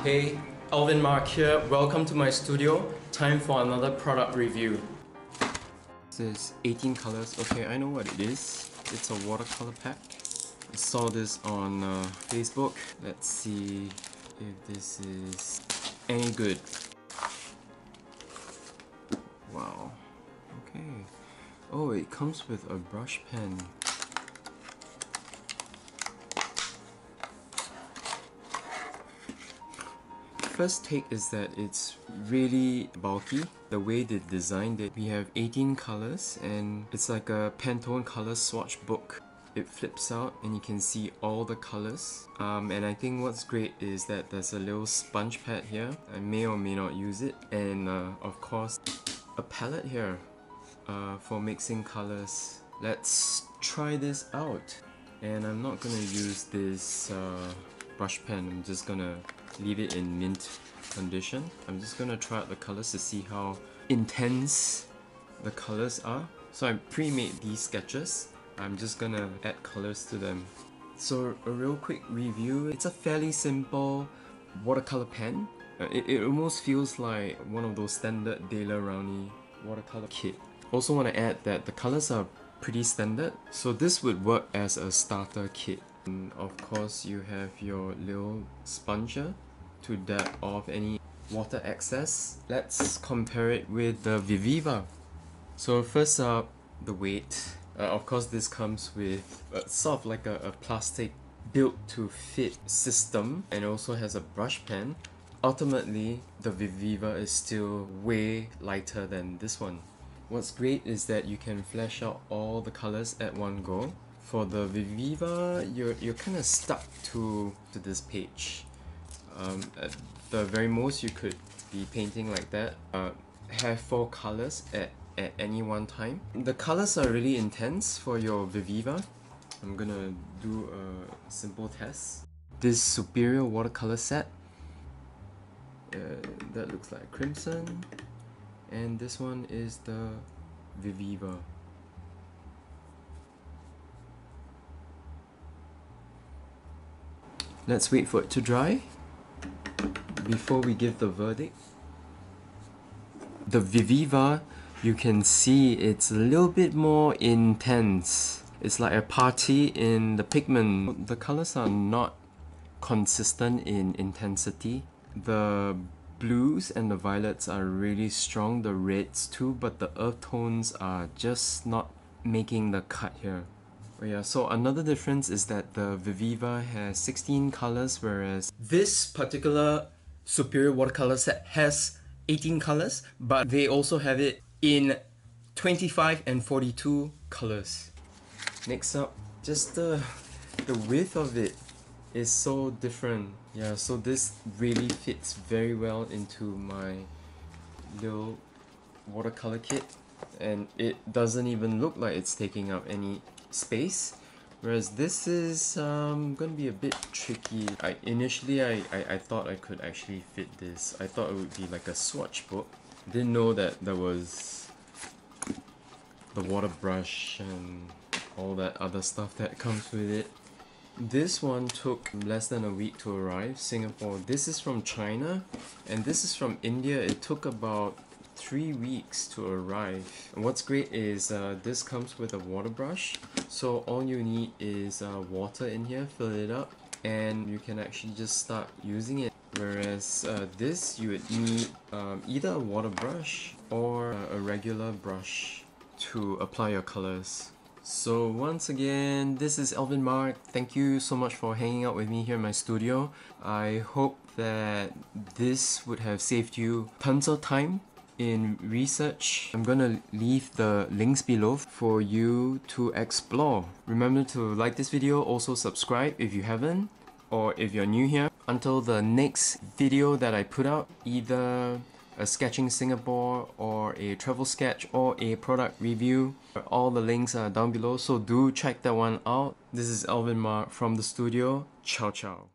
Hey, Alvin Mark here. Welcome to my studio. Time for another product review. This is 18 colors. Okay, I know what it is. It's a watercolor pack. I saw this on Facebook. Let's see if this is any good. Wow. Okay. Oh, it comes with a brush pen. First take is that it's really bulky. The way they designed it, we have 18 colors and it's like a Pantone color swatch book. It flips out and you can see all the colors. And I think what's great is that there's a little sponge pad here. I may or may not use it. And of course, a palette here for mixing colors. Let's try this out. And I'm not gonna use this brush pen. I'm just gonna leave it in mint condition. I'm just gonna try out the colors to see how intense the colors are. So I pre-made these sketches. I'm just gonna add colors to them. So a real quick review. It's a fairly simple watercolor pen. It almost feels like one of those standard De La Rowney watercolor kit. Also want to add that the colors are pretty standard. So this would work as a starter kit. And of course you have your little sponger to dab off any water excess. Let's compare it with the Viviva. So first up, the weight. Of course this comes with sort of like a plastic built to fit system and also has a brush pen. Ultimately the Viviva is still way lighter than this one. What's great is that you can flash out all the colors at one go. For the Viviva, you're kind of stuck to this page. At the very most, you could be painting like that. Have 4 colors at any one time. The colors are really intense for your Viviva. I'm gonna do a simple test. This Superior watercolor set. That looks like crimson. And this one is the Viviva. Let's wait for it to dry before we give the verdict. The Viviva, you can see it's a little bit more intense. It's like a party in the pigment. The colors are not consistent in intensity. The blues and the violets are really strong, the reds too, but the earth tones are just not making the cut here. Oh yeah, so another difference is that the Viviva has 16 colors, whereas this particular Superior watercolor set has 18 colors, but they also have it in 25 and 42 colors. Next up, just the width of it is so different. Yeah, so this really fits very well into my little watercolor kit, and it doesn't even look like it's taking up any space, whereas this is gonna be a bit tricky. Initially I thought I could actually fit this. I thought it would be like a swatch book. Didn't know that there was the water brush and all that other stuff that comes with it. This one took less than a week to arrive, Singapore. This is from China and this is from India. It took about 3 weeks to arrive. And what's great is this comes with a water brush, so all you need is water in here, fill it up, and you can actually just start using it. Whereas this you would need either a water brush or a regular brush to apply your colors. So once again, this is Alvin Mark. Thank you so much for hanging out with me here in my studio. I hope that this would have saved you tons of time in research. I'm gonna leave the links below for you to explore. Remember to like this video, also subscribe if you haven't, or if you're new here. Until the next video that I put out, either a Sketching Singapore or a travel sketch or a product review, all the links are down below, so do check that one out. This is Alvin Mark from the studio. Ciao ciao.